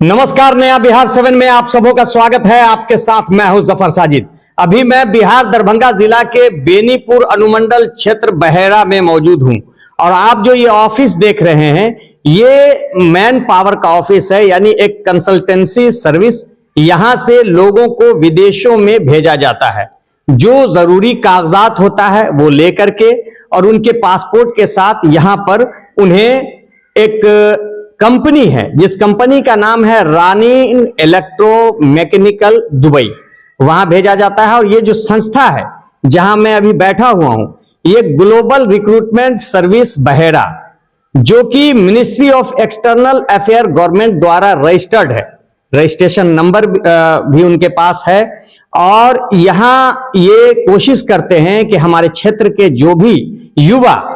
नमस्कार, नया बिहार 7 में आप सबों का स्वागत है। आपके साथ मैं हूं जफर साजिद। अभी मैं बिहार दरभंगा जिला के बेनीपुर अनुमंडल क्षेत्र बहेरा में मौजूद हूं और आप जो ये ऑफिस देख रहे हैं ये मैन पावर का ऑफिस है, यानी एक कंसल्टेंसी सर्विस। यहां से लोगों को विदेशों में भेजा जाता है, जो जरूरी कागजात होता है वो लेकर के और उनके पासपोर्ट के साथ यहां पर उन्हें एक कंपनी है जिस कंपनी का नाम है रानीन इलेक्ट्रोमैकेनिकल दुबई, वहां भेजा जाता है। और ये जो संस्था है जहां मैं अभी बैठा हुआ हूं, ये ग्लोबल रिक्रूटमेंट सर्विस बहेरा, जो कि ministry of external affair government द्वारा रजिस्टर्ड है। रजिस्ट्रेशन नंबर भी उनके पास है और यहां ये कोशिश करते हैं कि हमारे क्षेत्र के जो भी युवा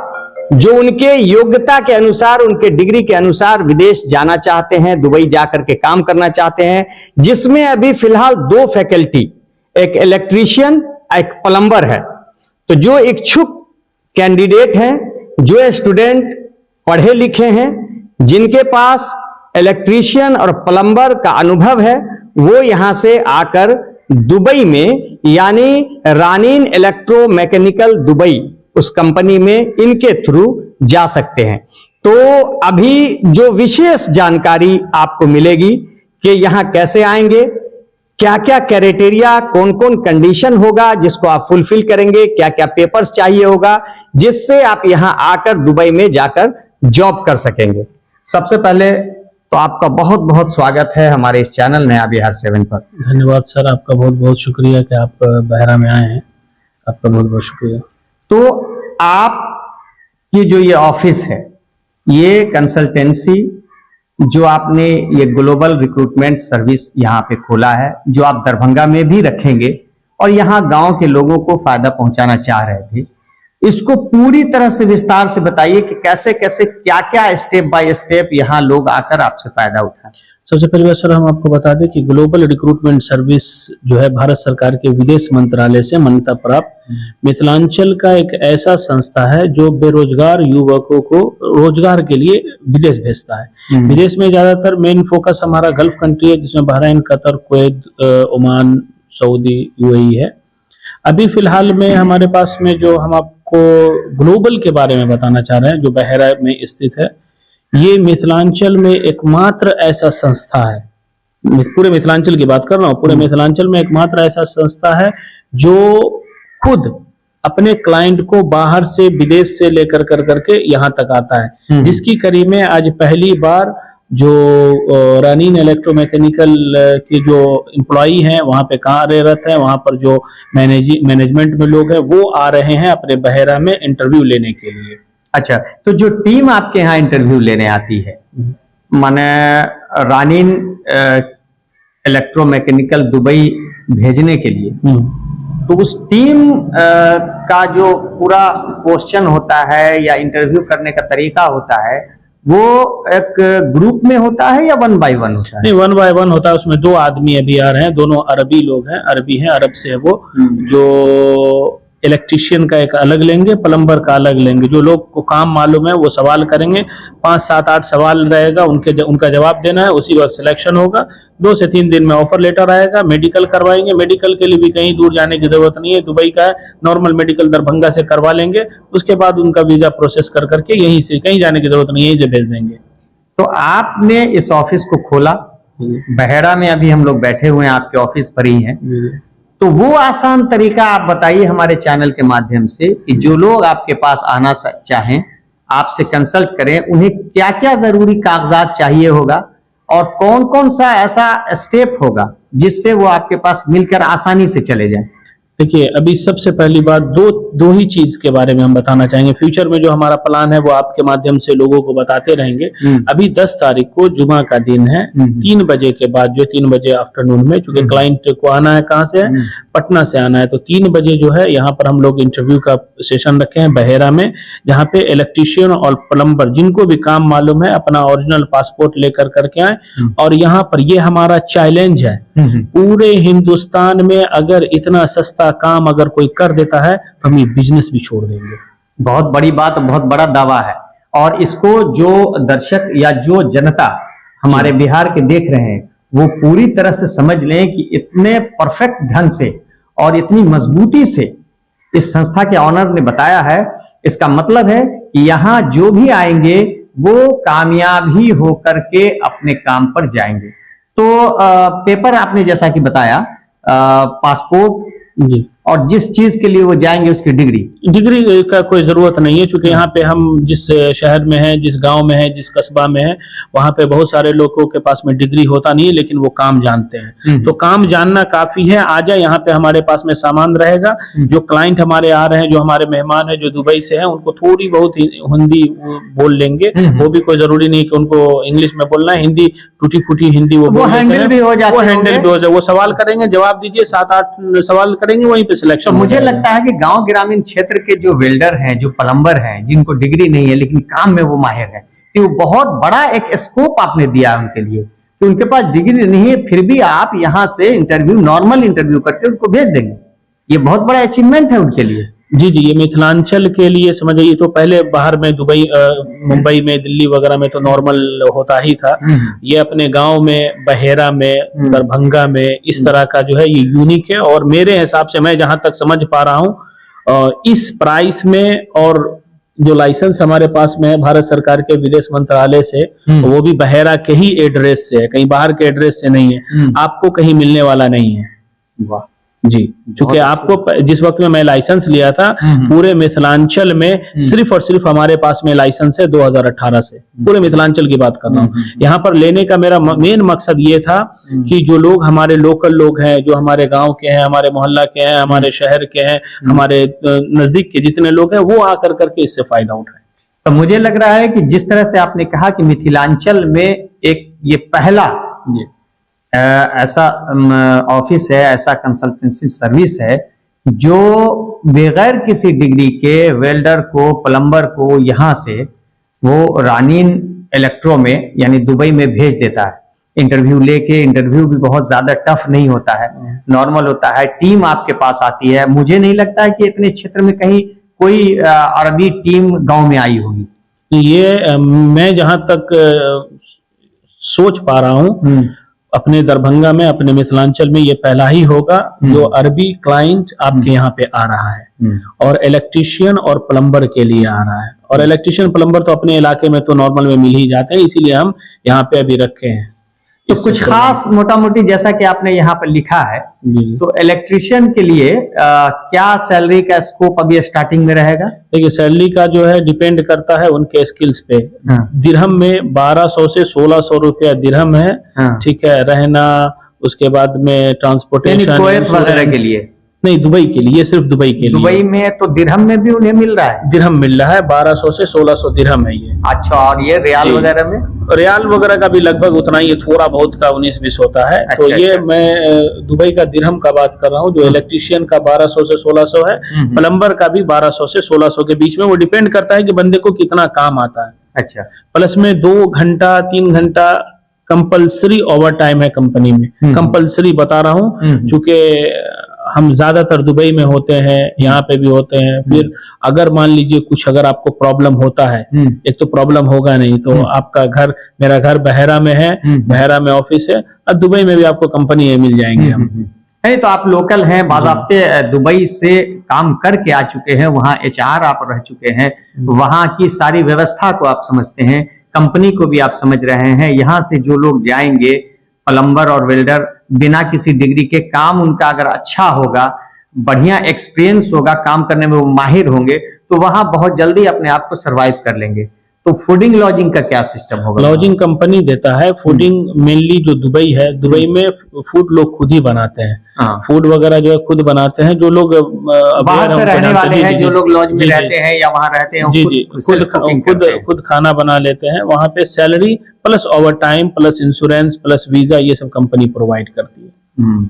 जो उनके योग्यता के अनुसार, उनके डिग्री के अनुसार विदेश जाना चाहते हैं, दुबई जाकर के काम करना चाहते हैं, जिसमें अभी फिलहाल 2 फैकल्टी, एक इलेक्ट्रीशियन, एक प्लम्बर है। तो जो इच्छुक कैंडिडेट हैं, जो स्टूडेंट पढ़े लिखे हैं, जिनके पास इलेक्ट्रीशियन और प्लम्बर का अनुभव है, वो यहां से आकर दुबई में यानी रानीन इलेक्ट्रोमैकेनिकल दुबई उस कंपनी में इनके थ्रू जा सकते हैं। तो अभी जो विशेष जानकारी आपको मिलेगी कि यहां कैसे आएंगे, क्या क्या क्राइटेरिया, कौन कौन कंडीशन होगा जिसको आप फुलफिल करेंगे, क्या क्या पेपर्स चाहिए होगा जिससे आप यहां आकर दुबई में जाकर जॉब कर सकेंगे। सबसे पहले तो आपका बहुत बहुत स्वागत है हमारे इस चैनल नया बिहार 7 पर। धन्यवाद सर, आपका बहुत बहुत शुक्रिया कि आप बहरा में आए हैं। आपका बहुत बहुत शुक्रिया। तो आप की जो ये ऑफिस है, ये कंसल्टेंसी जो आपने ये ग्लोबल रिक्रूटमेंट सर्विस यहाँ पे खोला है, जो आप दरभंगा में भी रखेंगे और यहाँ गांव के लोगों को फायदा पहुंचाना चाह रहे थे, इसको पूरी तरह से विस्तार से बताइए कि कैसे कैसे क्या क्या स्टेप बाय स्टेप यहाँ लोग आकर आपसे फायदा उठाएं। सबसे पहले बात सर, हम आपको बता दें कि ग्लोबल रिक्रूटमेंट सर्विस जो है भारत सरकार के विदेश मंत्रालय से मान्यता प्राप्त मिथिलांचल का एक ऐसा संस्था है जो बेरोजगार युवकों को रोजगार के लिए विदेश भेजता है। विदेश में ज्यादातर मेन फोकस हमारा गल्फ कंट्री है, जिसमें Bahrain, Qatar, Kuwait, Oman, Saudi, UAE है। अभी फिलहाल में हमारे पास में जो हम आपको ग्लोबल के बारे में बताना चाह रहे हैं, जो बहेरा में स्थित है, ये मिथिलांचल में एकमात्र ऐसा संस्था है, पूरे मिथिलांचल की बात कर रहा हूँ, पूरे मिथिलांचल में एकमात्र ऐसा संस्था है जो खुद अपने क्लाइंट को बाहर से, विदेश से लेकर करके यहाँ तक आता है। जिसकी कड़ी में आज पहली बार जो रानीन इलेक्ट्रोमैकेनिकल के जो एम्प्लॉई हैं वहाँ पे कार्यरत हैं, वहाँ पर जो मैनेजमेंट में लोग हैं वो आ रहे हैं अपने बहेरा में इंटरव्यू लेने के लिए। अच्छा, तो जो टीम आपके यहाँ इंटरव्यू लेने आती है, माने रानीन इलेक्ट्रोमैकेनिकल दुबई भेजने के लिए, तो उस टीम का जो पूरा क्वेश्चन होता है या इंटरव्यू करने का तरीका होता है, वो एक ग्रुप में होता है या 1 बाय 1 होता है? नहीं, 1 बाय 1 होता है। उसमें 2 आदमी अभी आ रहे हैं, दोनों अरबी लोग हैं, अरबी हैं, अरब से है वो। जो इलेक्ट्रीशियन का एक अलग लेंगे, प्लम्बर का अलग लेंगे। जो लोग को काम मालूम है वो सवाल करेंगे, 5, 7, 8 सवाल रहेगा, उनका जवाब देना है, उसी वक्त सिलेक्शन होगा। 2 से 3 दिन में ऑफर लेटर आएगा, मेडिकल करवाएंगे। मेडिकल के लिए भी कहीं दूर जाने की जरूरत नहीं है, दुबई का है, नॉर्मल मेडिकल दरभंगा से करवा लेंगे। उसके बाद उनका वीजा प्रोसेस कर करके यहीं से, कहीं जाने की जरूरत नहीं है, यहीं से भेज देंगे। तो आपने इस ऑफिस को खोला, बहेरा में अभी हम लोग बैठे हुए हैं, आपके ऑफिस पर ही हैं। तो वो आसान तरीका आप बताइए हमारे चैनल के माध्यम से कि जो लोग आपके पास आना चाहें, आपसे कंसल्ट करें, उन्हें क्या क्या जरूरी कागजात चाहिए होगा और कौन कौन सा ऐसा स्टेप होगा जिससे वो आपके पास मिलकर आसानी से चले जाएं। देखिए, अभी सबसे पहली बात दो ही चीज के बारे में हम बताना चाहेंगे। फ्यूचर में जो हमारा प्लान है वो आपके माध्यम से लोगों को बताते रहेंगे। अभी 10 तारीख को जुमा का दिन है, 3 बजे के बाद, जो 3 बजे आफ्टरनून में, चूंकि क्लाइंट को आना है, कहाँ से है, पटना से आना है, तो 3 बजे जो है यहाँ पर हम लोग इंटरव्यू का सेशन रखे हैं बहेरा में, जहाँ पे इलेक्ट्रीशियन और प्लम्बर जिनको भी काम मालूम है अपना ओरिजिनल पासपोर्ट लेकर करके आए। और यहाँ पर ये हमारा चैलेंज है, पूरे हिंदुस्तान में अगर इतना सस्ता काम अगर कोई कर देता है तो हम ये बिजनेस भी छोड़ देंगे। बहुत बड़ी बात, बहुत बड़ा दावा है। और इसको जो दर्शक या जो जनता हमारे बिहार के देख रहे हैं, वो पूरी तरह से समझ लें कि इतने परफेक्ट ढंग से और इतनी मजबूती से इस संस्था के ऑनर ने बताया है, इसका मतलब है कि यहाँ जो भी आएंगे वो कामयाब ही होकर के अपने काम पर जाएंगे। तो पेपर आपने जैसा कि बताया, पासपोर्ट जी, और जिस चीज के लिए वो जाएंगे उसकी डिग्री का कोई जरूरत नहीं है, क्योंकि यहाँ पे हम जिस शहर में हैं, जिस गांव में हैं, जिस कस्बा में हैं, वहाँ पे बहुत सारे लोगों के पास में डिग्री होता नहीं है, लेकिन वो काम जानते हैं। तो काम जानना काफी है। आ जाए, यहाँ पे हमारे पास में सामान रहेगा। जो क्लाइंट हमारे आ रहे हैं, जो हमारे मेहमान हैं, जो दुबई से हैं, उनको थोड़ी बहुत हिंदी बोल लेंगे। वो भी कोई जरूरी नहीं कि उनको इंग्लिश में बोलना है, हिंदी टूटी फूटी हिंदी वो हैंडल भी हो जाती है। वो हैंडल भी हो जाए। वो सवाल करेंगे, जवाब दीजिए, 7-8 सवाल करेंगे, वहीं पे सिलेक्शन। तो मुझे लगता है कि गांव ग्रामीण क्षेत्र के जो वेल्डर हैं, जो प्लम्बर हैं, जिनको डिग्री नहीं है लेकिन काम में वो माहिर है, कि वो बहुत बड़ा एक स्कोप आपने दिया उनके लिए, कि उनके पास डिग्री नहीं है फिर भी आप यहाँ से इंटरव्यू, नॉर्मल इंटरव्यू करके उनको भेज देंगे। ये बहुत बड़ा अचीवमेंट है उनके लिए। जी जी, ये मिथिलांचल के लिए समझिए, तो पहले बाहर में दुबई, मुंबई में, दिल्ली वगैरह में तो नॉर्मल होता ही था। ये अपने गांव में, बहेरा में, दरभंगा में इस तरह का जो है ये यूनिक है। और मेरे हिसाब से, मैं जहां तक समझ पा रहा हूं, इस प्राइस में और जो लाइसेंस हमारे पास में है भारत सरकार के विदेश मंत्रालय से, वो भी बहेरा के ही एड्रेस से है, कहीं बाहर के एड्रेस से नहीं है। आपको कहीं मिलने वाला नहीं है। वाह जी, क्योंकि आपको जिस वक्त में मैं लाइसेंस लिया था, पूरे मिथिलांचल में सिर्फ और सिर्फ हमारे पास में लाइसेंस है 2018 से। पूरे मिथिलांचल की बात कर रहा हूँ। यहाँ पर लेने का मेरा मेन मकसद ये था कि जो लोग हमारे लोकल लोग हैं, जो हमारे गांव के हैं, हमारे मोहल्ला के हैं, हमारे शहर के हैं, हमारे नजदीक के जितने लोग हैं, वो आकर करके इससे फायदा उठाएं। तो मुझे लग रहा है कि जिस तरह से आपने कहा कि मिथिलांचल में एक ये पहला ऐसा ऑफिस है, ऐसा कंसल्टेंसी सर्विस है जो बगैर किसी डिग्री के वेल्डर को, प्लम्बर को यहाँ से वो रानीन इलेक्ट्रो में यानी दुबई में भेज देता है। इंटरव्यू लेके, इंटरव्यू भी बहुत ज्यादा टफ नहीं होता है, नॉर्मल होता है। टीम आपके पास आती है। मुझे नहीं लगता है कि इतने क्षेत्र में कहीं कोई अरबी टीम गांव में आई होगी। ये मैं जहां तक सोच पा रहा हूँ, अपने दरभंगा में, अपने मिथिलांचल में ये पहला ही होगा जो अरबी क्लाइंट आपके यहाँ पे आ रहा है, और इलेक्ट्रीशियन और प्लम्बर के लिए आ रहा है। और इलेक्ट्रीशियन प्लम्बर तो अपने इलाके में तो नॉर्मल में मिल ही जाते हैं, इसीलिए हम यहाँ पे अभी रखे हैं। तो कुछ खास मोटा मोटी जैसा कि आपने यहाँ पर लिखा है, तो इलेक्ट्रीशियन के लिए क्या सैलरी का स्कोप अभी स्टार्टिंग में रहेगा? देखिए, सैलरी का जो है डिपेंड करता है उनके स्किल्स पे। दिरहम में 1200 से 1600 रुपया दिरहम है। ठीक है, रहना, उसके बाद में ट्रांसपोर्टेशन वगैरह के लिए नहीं, दुबई के लिए, सिर्फ दुबई के लिए। दुबई में तो दिरहम में भी उन्हें मिल रहा है? दिरहम मिल रहा है, 1200 से 1600 दिरहम है ये। अच्छा, और ये रियाल वगैरह में? रियाल वगैरह का भी लगभग उतना ही, थोड़ा बहुत का 19-20 होता है। तो ये मैं दुबई का दिरहम का बात कर रहा हूँ। जो इलेक्ट्रीशियन का 1200 से 1600 है, प्लम्बर का भी 1200 से 1600 के बीच में। वो डिपेंड करता है कि बंदे को कितना काम आता है। अच्छा, प्लस में 2 घंटा 3 घंटा कंपल्सरी ओवर टाइम है कंपनी में। कंपल्सरी बता रहा हूँ, चूंकि हम ज्यादातर दुबई में होते हैं, यहाँ पे भी होते हैं। फिर अगर मान लीजिए कुछ अगर आपको प्रॉब्लम होता है, एक तो प्रॉब्लम होगा नहीं, तो आपका घर, मेरा घर बहेरा में है, बहेरा में ऑफिस है, और दुबई में भी आपको कंपनी है, मिल जाएंगे हम। नहीं तो आप लोकल हैं, बाज़ाब्ते दुबई से काम करके आ चुके हैं, वहाँ HR आप रह चुके हैं, वहाँ की सारी व्यवस्था को आप समझते हैं, कंपनी को भी आप समझ रहे हैं। यहाँ से जो लोग जाएंगे प्लम्बर और वेल्डर, बिना किसी डिग्री के, काम उनका अगर अच्छा होगा, बढ़िया एक्सपीरियंस होगा, काम करने में वो माहिर होंगे, तो वहां बहुत जल्दी अपने आप को सरवाइव कर लेंगे। तो फूडिंग लॉजिंग का क्या सिस्टम होगा? लॉजिंग कंपनी देता है। फूडिंग मेनली जो दुबई है, दुबई में फूड लोग खुद ही बनाते हैं। फूड वगैरह जो है खुद बनाते हैं। जो लोग बाहर से रहने वाले हैं, जो लोग लॉज में रहते हैं या वहां रहते हैं, जी, खुद खाना बना लेते हैं। वहां पे salary plus over time plus insurance plus visa, ये सब कंपनी प्रोवाइड करती है।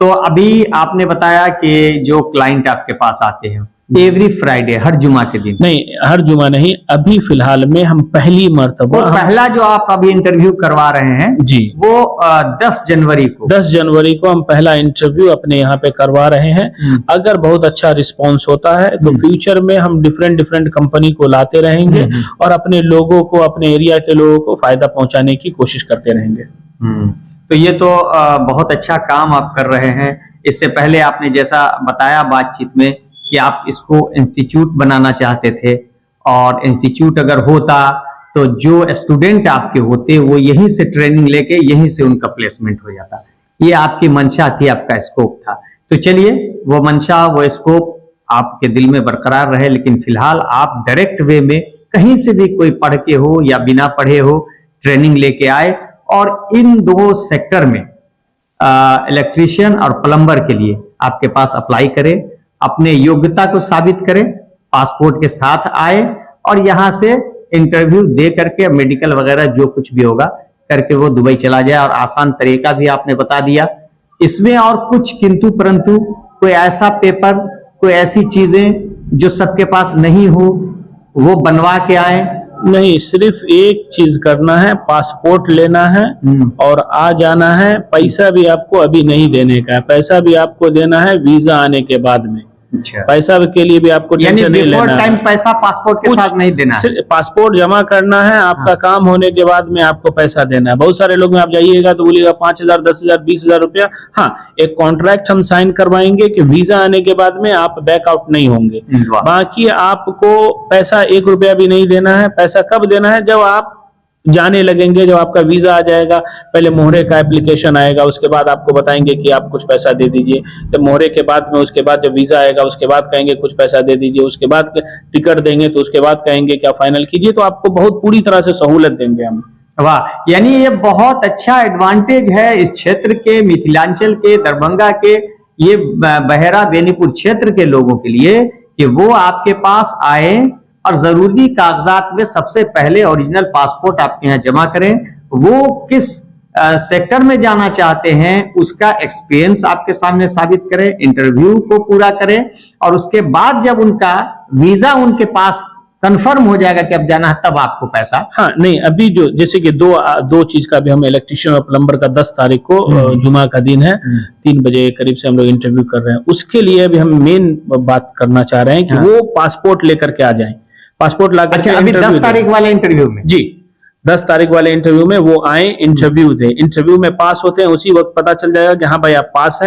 तो अभी आपने बताया कि जो क्लाइंट आपके पास आते हैं एवरी फ्राइडे, हर जुमा के दिन? नहीं, हर जुमा नहीं, अभी फिलहाल में हम पहली मर्तबा वो पहला जो आप अभी इंटरव्यू करवा रहे हैं जी, वो 10 जनवरी को 10 जनवरी को हम पहला इंटरव्यू अपने यहाँ पे करवा रहे हैं। अगर बहुत अच्छा रिस्पांस होता है तो फ्यूचर में हम डिफरेंट डिफरेंट कंपनी को लाते रहेंगे और अपने लोगों को, अपने एरिया के लोगों को फायदा पहुंचाने की कोशिश करते रहेंगे। तो ये तो बहुत अच्छा काम आप कर रहे हैं। इससे पहले आपने जैसा बताया बातचीत में कि आप इसको इंस्टीट्यूट बनाना चाहते थे, और इंस्टीट्यूट अगर होता तो जो स्टूडेंट आपके होते वो यहीं से ट्रेनिंग लेके यहीं से उनका प्लेसमेंट हो जाता। ये आपकी मंशा थी, आपका स्कोप था। तो चलिए, वो मंशा, वो स्कोप आपके दिल में बरकरार रहे, लेकिन फिलहाल आप डायरेक्ट वे में कहीं से भी कोई पढ़ के हो या बिना पढ़े हो ट्रेनिंग लेके आए और इन दो सेक्टर में इलेक्ट्रीशियन और प्लम्बर के लिए आपके पास अप्लाई करें, अपने योग्यता को साबित करें, पासपोर्ट के साथ आए और यहाँ से इंटरव्यू दे करके मेडिकल वगैरह जो कुछ भी होगा करके वो दुबई चला जाए। और आसान तरीका भी आपने बता दिया इसमें, और कुछ किंतु परंतु कोई ऐसा पेपर, कोई ऐसी चीजें जो सबके पास नहीं हो वो बनवा के आए? नहीं, सिर्फ एक चीज करना है, पासपोर्ट लेना है और आ जाना है। पैसा भी आपको अभी नहीं देने का है, पैसा भी आपको देना है वीजा आने के बाद में। अच्छा, पैसा के लिए भी आपको टेंशन नहीं लेना है। टाइम पैसा पासपोर्ट के साथ नहीं देना है, पासपोर्ट जमा करना है, आपका काम होने के बाद में आपको पैसा देना है। बहुत सारे लोग में आप जाइएगा तो बोलिएगा 5,000, 10,000, 20,000 रुपया। हाँ, एक कॉन्ट्रैक्ट हम साइन करवाएंगे कि वीजा आने के बाद में आप बैकआउट नहीं होंगे। बाकी आपको पैसा 1 रुपया भी नहीं देना है। पैसा कब देना है? जब आप जाने लगेंगे, जब आपका वीजा आ जाएगा। पहले मोहरे का एप्लीकेशन आएगा, उसके बाद आपको बताएंगे कि आप कुछ पैसा दे दीजिए। जब मोहरे के बाद में, उसके बाद जब वीजा आएगा उसके बाद कहेंगे कुछ पैसा दे दीजिए। उसके बाद टिकट देंगे तो उसके बाद कहेंगे क्या फाइनल कीजिए। तो आपको बहुत पूरी तरह से सहूलत देंगे हम। वाह, यानी ये बहुत अच्छा एडवांटेज है इस क्षेत्र के, मिथिलांचल के, दरभंगा के, ये बहेरा बेनीपुर क्षेत्र के लोगों के लिए कि वो आपके पास आए और जरूरी कागजात में सबसे पहले ओरिजिनल पासपोर्ट आपके यहाँ जमा करें। वो किस सेक्टर में जाना चाहते हैं उसका एक्सपीरियंस आपके सामने साबित करें, इंटरव्यू को पूरा करें और उसके बाद जब उनका वीजा उनके पास कंफर्म हो जाएगा कि अब जाना है, तब आपको पैसा। हाँ, नहीं, अभी जो जैसे कि दो चीज का भी हम इलेक्ट्रीशियन और प्लम्बर का 10 तारीख को जुमा का दिन है, 3 बजे करीब से हम लोग इंटरव्यू कर रहे हैं। उसके लिए अभी हम मेन बात करना चाह रहे हैं कि वो पासपोर्ट लेकर के आ जाएं। पासपोर्ट ला करके अभी 10 तारीख वाले इंटरव्यू में? जी, 10 तारीख वाले इंटरव्यू में वो आए, इंटरव्यू दे। इंटरव्यू में पास होते हैं, उसी वक्त पता चल जाएगा कि हाँ भाई आप पास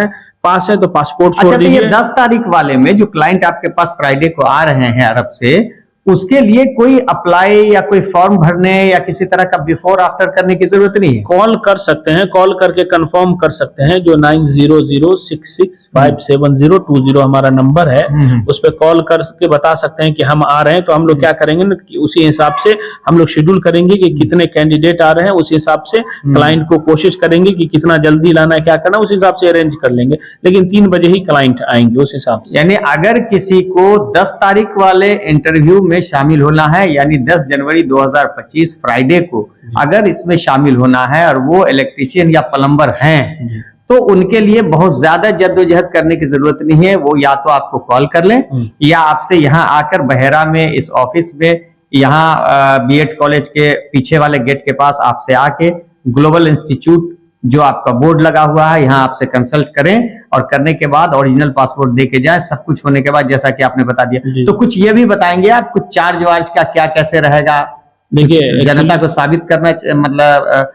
है तो पासपोर्ट छोड़ दीजिए। तो ये 10 तारीख वाले में जो क्लाइंट आपके पास फ्राइडे को आ रहे हैं अरब से, उसके लिए कोई अप्लाई या कोई फॉर्म भरने या किसी तरह का बिफोर आफ्टर करने की जरूरत नहीं है? कॉल कर सकते हैं, कॉल करके कंफर्म कर सकते हैं। जो 9006657020 हमारा नंबर है, उस पर कॉल करके बता सकते हैं कि हम आ रहे हैं। तो हम लोग क्या करेंगे ना कि उसी हिसाब से हम लोग शेड्यूल करेंगे कि कितने कैंडिडेट आ रहे हैं, उस हिसाब से क्लाइंट को कोशिश करेंगे कि कितना जल्दी लाना है, क्या करना है, उस हिसाब से अरेंज कर लेंगे। लेकिन 3 बजे ही क्लाइंट आएंगे उस हिसाब से। यानी अगर किसी को 10 तारीख वाले इंटरव्यू में शामिल होना है, यानी 10 जनवरी 2025 फ्राइडे को अगर इसमें शामिल होना है और वो इलेक्ट्रीशियन या प्लम्बर हैं, तो उनके लिए बहुत ज्यादा जद्दोजहद करने की जरूरत नहीं है। वो या तो आपको कॉल कर लें या आपसे यहाँ आकर बहेरा में इस ऑफिस में, यहाँ बीएड कॉलेज के पीछे वाले गेट के पास आपसे आके ग्लोबल इंस्टीट्यूट जो आपका बोर्ड लगा हुआ है, यहाँ आपसे कंसल्ट करें और करने के बाद ओरिजिनल पासपोर्ट दे के जाए। सब कुछ होने के बाद जैसा कि आपने बता दिया, तो कुछ ये भी बताएंगे आप, कुछ चार्ज वार्ज का क्या कैसे रहेगा? देखिए, जनता को साबित करना, मतलब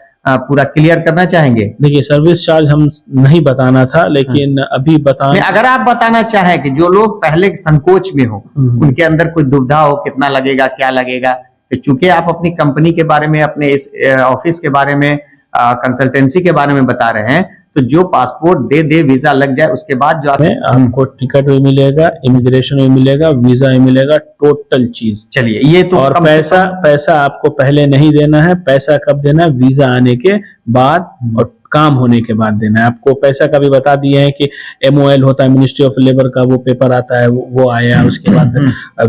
पूरा क्लियर करना चाहेंगे? देखिए, सर्विस चार्ज हम नहीं बताना था, लेकिन अभी अगर आप बताना चाहें कि जो लोग पहले संकोच में हो, उनके अंदर कोई दुविधा हो कितना लगेगा, क्या लगेगा, तो चूंकि आप अपनी कंपनी के बारे में, अपने इस ऑफिस के बारे में, कंसल्टेंसी के बारे में बता रहे हैं, तो जो पासपोर्ट दे वीजा लग जाए उसके बाद जो आपको टिकट भी मिलेगा, इमिग्रेशन भी मिलेगा, वीजा भी मिलेगा, टोटल चीज। चलिए, ये तो और पैसा आपको पहले नहीं देना है। पैसा कब देना है? वीजा आने के बाद और काम होने के बाद देना है। आपको पैसा का भी बता दिए हैं कि MOL होता है, मिनिस्ट्री ऑफ लेबर का वो पेपर आता है, वो आया, उसके बाद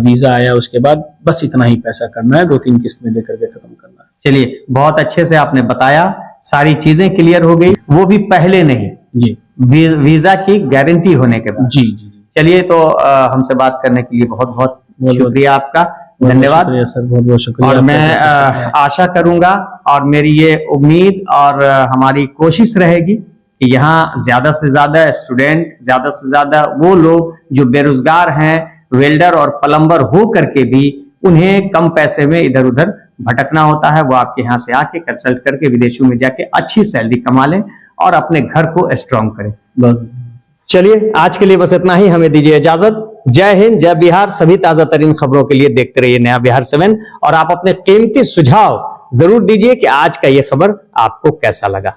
वीजा आया, उसके बाद बस इतना ही पैसा करना है, 2-3 किस्त में देकर के खत्म करना है। चलिए, बहुत अच्छे से आपने बताया, सारी चीजें क्लियर हो गई, वो भी पहले नहीं जी, वीजा की गारंटी होने के बाद। जी जी। चलिए तो हमसे बात करने के लिए बहुत बहुत शुक्रिया आपका, धन्यवाद सर, बहुत बहुत शुक्रिया। और मैं आशा करूंगा और मेरी ये उम्मीद और हमारी कोशिश रहेगी कि यहाँ ज्यादा से ज्यादा स्टूडेंट, ज्यादा से ज्यादा वो लोग जो बेरोजगार हैं, वेल्डर और प्लम्बर हो करके भी उन्हें कम पैसे में इधर उधर भटकना होता है, वो आपके यहाँ से आके कंसल्ट करके विदेशों में जाके अच्छी सैलरी कमा लें और अपने घर को स्ट्रांग करें। चलिए आज के लिए बस इतना ही, हमें दीजिए इजाजत। जय हिंद, जय बिहार। सभी ताजा तरीन खबरों के लिए देखते रहिए नया बिहार 7 और आप अपने कीमती सुझाव जरूर दीजिए कि आज का ये खबर आपको कैसा लगा।